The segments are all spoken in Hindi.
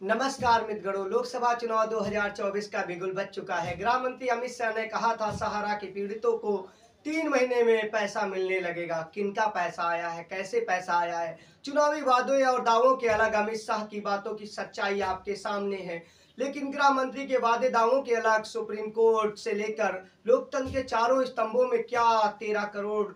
नमस्कार मित्रगणों, लोकसभा चुनाव 2024 का बिगुल बज चुका है। गृह मंत्री अमित शाह ने कहा था सहारा के पीड़ितों को 3 महीने में पैसा मिलने लगेगा। किनका पैसा आया है, कैसे पैसा आया है? चुनावी वादों और दावों के अलग, अमित शाह की बातों की सच्चाई आपके सामने है। लेकिन गृह मंत्री के वादे दावों के अलग, सुप्रीम कोर्ट से लेकर लोकतंत्र के चारों स्तंभों में क्या 13 करोड़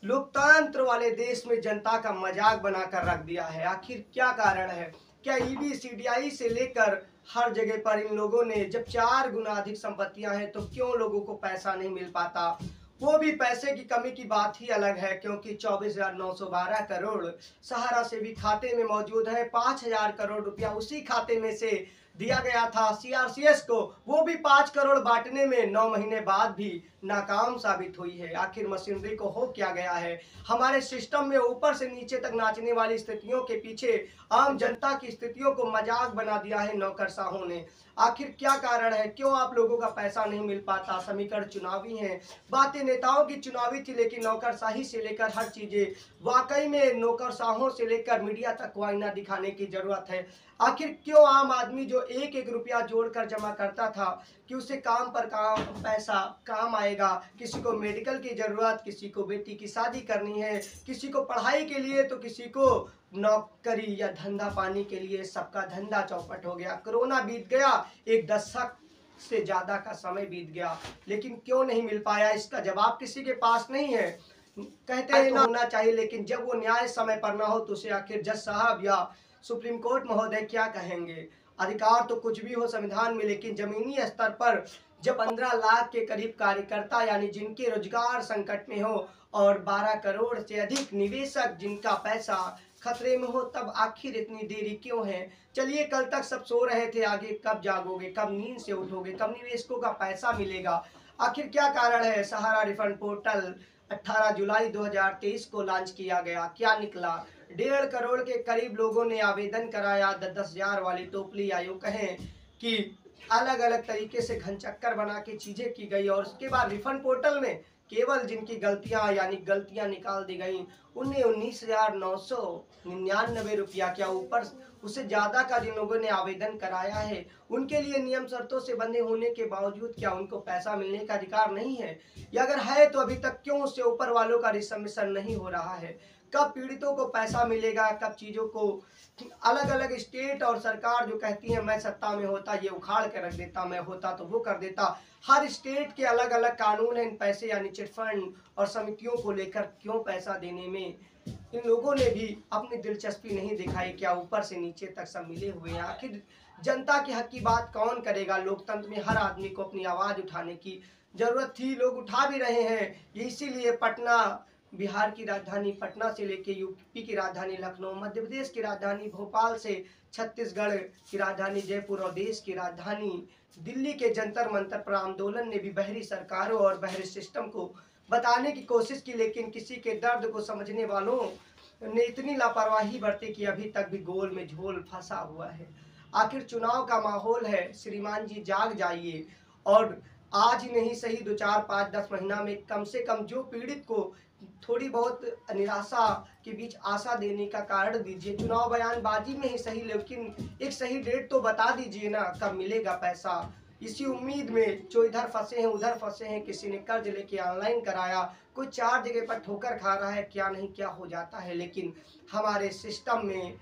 लोकतंत्र वाले देश में जनता का मजाक बनाकर रख दिया है। आखिर क्या कारण है? क्या ईडी सीबीआई से लेकर हर जगह पर इन लोगों ने, जब 4 गुना अधिक संपत्तियां हैं तो क्यों लोगों को पैसा नहीं मिल पाता? वो भी पैसे की कमी की बात ही अलग है, क्योंकि 24,912 करोड़ सहारा से भी खाते में मौजूद है। 5,000 करोड़ रुपया उसी खाते में से दिया गया था सीआरसीएस को, वो भी 5 करोड़ बांटने में 9 महीने बाद भी नाकाम साबित हुई है। आखिर मशीनरी को हो क्या गया है? हमारे सिस्टम में ऊपर से नीचे तक नाचने वाली स्थितियों के पीछे आम जनता की स्थितियों को मजाक बना दिया है नौकरशाहों ने। आखिर क्या कारण है? क्यों आप लोगों का पैसा नहीं मिल पाता? समीकरण चुनावी हैं, बातें नेताओं की चुनावी थी, लेकिन नौकरशाही से लेकर हर चीजें वाकई में नौकरशाहों से लेकर मीडिया तक को आईना दिखाने की जरूरत है। आखिर क्यों आम आदमी जो एक एक रुपया जोड़कर जमा करता था कि उसे काम पर काम पैसा काम आएगा, किसी को मेडिकल की जरूरत, किसी को बेटी की शादी करनी है, किसी को पढ़ाई के लिए, तो किसी को नौकरी या धंधा पाने के लिए, सबका धंधा चौपट हो गया। कोरोना बीत गया, एक दशक से ज्यादा का समय बीत गया, लेकिन क्यों नहीं मिल पाया? इसका जवाब किसी के पास नहीं है। कहते हैं ना होना चाहिए, लेकिन जब वो न्याय समय पर ना हो तो उसे आखिर जज साहब या सुप्रीम कोर्ट महोदय क्या कहेंगे? अधिकार तो कुछ भी हो संविधान में, लेकिन जमीनी स्तर पर जब 15 लाख के करीब कार्यकर्ता, यानी जिनके रोजगार संकट में हो, और 12 करोड़ से अधिक निवेशक जिनका पैसा खतरे में हो, तब आखिर इतनी देरी क्यों है? चलिए, कल तक सब सो रहे थे, आगे कब जागोगे, कब नींद से उठोगे, कब निवेशकों का पैसा मिलेगा? आखिर क्या कारण है? सहारा रिफंड पोर्टल 18 जुलाई 2023 को लॉन्च किया गया, क्या निकला? 1.5 करोड़ के करीब लोगों ने आवेदन कराया। 10,000 वाली टोपली आयु कहें कि अलग अलग तरीके से घन चक्कर बना के चीजें की गई, और उसके बाद रिफंड पोर्टल में केवल जिनकी गलतियां यानी गलतियां निकाल दी गई, उन्हें 19,999 रुपया, क्या ऊपर उससे ज्यादा का जिन लोगों ने आवेदन कराया है, उनके लिए नियम शर्तों से बंधे होने के बावजूद क्या उनको पैसा मिलने का अधिकार नहीं है? या अगर है तो अभी तक क्यों उससे ऊपर वालों का रिसम्मिशन नहीं हो रहा है? कब पीड़ितों को पैसा मिलेगा? कब चीजों को अलग अलग स्टेट और सरकार जो कहती है मैं सत्ता में होता ये उखाड़ के रख देता, मैं होता तो वो कर देता। हर स्टेट के अलग अलग कानून है इन पैसे यानी चिट फंड और समितियों को लेकर। क्यों पैसा देने में इन लोगों ने भी अपनी दिलचस्पी नहीं दिखाई? क्या ऊपर से नीचे तक सब मिले हुए हैं? आखिर जनता के हक की बात कौन करेगा? लोकतंत्र में हर आदमी को अपनी आवाज उठाने की जरूरत थी, लोग उठा भी रहे हैं। इसीलिए पटना, बिहार की राजधानी पटना से लेके यूपी की राजधानी लखनऊ, मध्य प्रदेश की राजधानी भोपाल से छत्तीसगढ़ की राजधानी जयपुर और देश की राजधानी दिल्ली के जंतर मंतर पर आंदोलन ने भी बहरी सरकारों और बहरी सिस्टम को बताने की कोशिश की, लेकिन किसी के दर्द को समझने वालों ने इतनी लापरवाही बरती कि अभी तक भी गोल में झोल फंसा हुआ है। आखिर चुनाव का माहौल है, श्रीमान जी जाग जाइए, और आज ही नहीं सही 2, 4, 5, 10 महीना में कम से कम जो पीड़ित को थोड़ी बहुत निराशा के बीच आशा देने का कारण दीजिए। चुनाव बयानबाजी में ही सही, लेकिन एक सही डेट तो बता दीजिए ना, कब मिलेगा पैसा? इसी उम्मीद में जो इधर फंसे हैं उधर फंसे हैं, किसी ने कर्ज लेके ऑनलाइन कराया, कोई 4 जगह पर ठोकर खा रहा है, क्या नहीं क्या हो जाता है। लेकिन हमारे सिस्टम में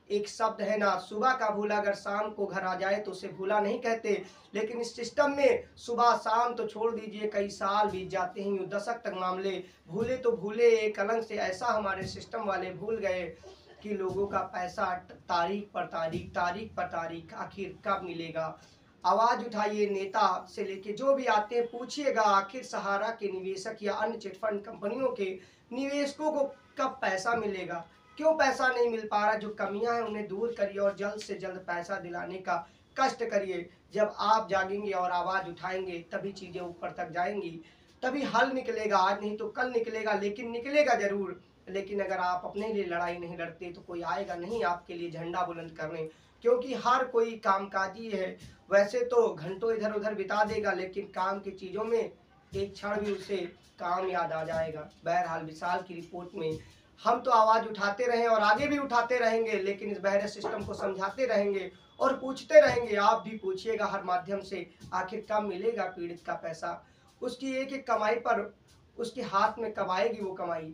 एक शब्द है ना, सुबह का भूला अगर शाम को घर आ जाए तो उसे भूला नहीं कहते। लेकिन इस सिस्टम में सुबह शाम तो छोड़ दीजिए, कई साल बीत जाते हैं, यूं दशक तक मामले भूले तो भूले, एक कलंक से ऐसा हमारे सिस्टम वाले भूल गए कि लोगों का पैसा तारीख पर तारीख, तारीख पर तारीख आखिर कब मिलेगा? आवाज उठाइए, नेता से लेके जो भी आते हैं पूछिएगा, आखिर सहारा के निवेशक या अन्य चिटफंड कंपनियों के निवेशकों को कब पैसा मिलेगा? क्यों पैसा नहीं मिल पा रहा? जो कमियां हैं उन्हें दूर करिए और जल्द से जल्द पैसा दिलाने का कष्ट करिए। जब आप जागेंगे और आवाज उठाएंगे तभी चीजें ऊपर तक जाएंगी, तभी हल निकलेगा। आज नहीं तो कल निकलेगा, लेकिन निकलेगा जरूर। लेकिन अगर आप अपने लिए लड़ाई नहीं लड़ते तो कोई आएगा नहीं आपके लिए झंडा बुलंद करने, क्योंकि हर कोई कामकाजी है। वैसे तो घंटों इधर उधर बिता देगा, लेकिन काम की चीजों में एक क्षण भी उसे काम याद आ जाएगा। बहरहाल, विशाल की रिपोर्ट में हम तो आवाज उठाते रहे और आगे भी उठाते रहेंगे, लेकिन इस बहरे सिस्टम को समझाते रहेंगे और पूछते रहेंगे। आप भी पूछिएगा हर माध्यम से, आखिर कब मिलेगा पीड़ित का पैसा। उसकी एक एक कमाई पर उसके हाथ में कब आएगी वो कमाई।